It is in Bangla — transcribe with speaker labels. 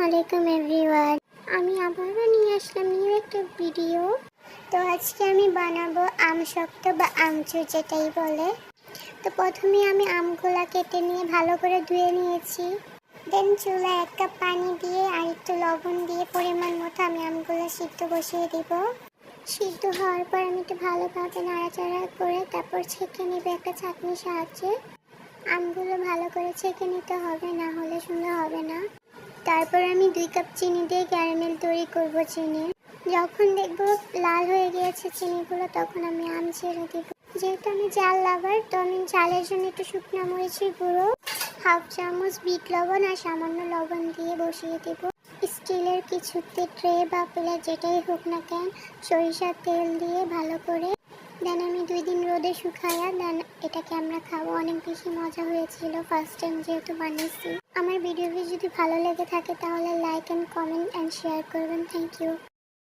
Speaker 1: আলাইকুম এভরিওয়ান। আমি আবারও নিয়ে আসলাম নিউ একটা ভিডিও। তো আজকে আমি বানাবো আম শক্ত বা আমচুর যেটাই বলে। তো প্রথমে আমি আমগুলা কেটে নিয়ে ভালো করে ধুয়ে নিয়েছি। দেন চুলায় 1 কাপ পানি দিয়ে আর একটু লবণ দিয়ে পরিমাণ মতো আমি আমগুলো সিদ্ধ বসিয়ে দিব। সিদ্ধ হওয়ার পর আমি একটু ভালোভাবে নাড়াচাড়া করে তারপর ছেঁকে নেব একটা ছাঁকনির সাহায্যে। আমগুলো ভালো করে ছেঁকে নিতে হবে, না হলে সুন্দর হবে না। তারপর আমি 2 কাপ চিনি দিয়ে ক্যারামেল তৈরি করব। চিনি যখন দেখব লাল হয়ে গিয়েছে চিনিগুলো, তখন আমি আম ছেড়ে দিব। যেহেতু আমি ঝাল লাভার, তো আমি ঝালের জন্য একটু শুকনো মরিচের গুঁড়ো, 1/2 চামচ বিট লবণ আর সামান্য লবণ দিয়ে বসিয়ে দেব। স্টিলের কিছুতে ট্রে বা প্লেট যেটাই হোক না কেন, সরিষার তেল দিয়ে ভালো করে দেন আমি 2 দিন রোদে শুকায়া দেন এটাকে আমরা খাবো। অনেক বেশি মজা হয়েছিল ফার্স্ট টাইম যেহেতু বানিয়েছি। আমার ভিডিওটি যদি ভালো লেগে থাকে তাহলে like and comment and share করবেন। Thank you.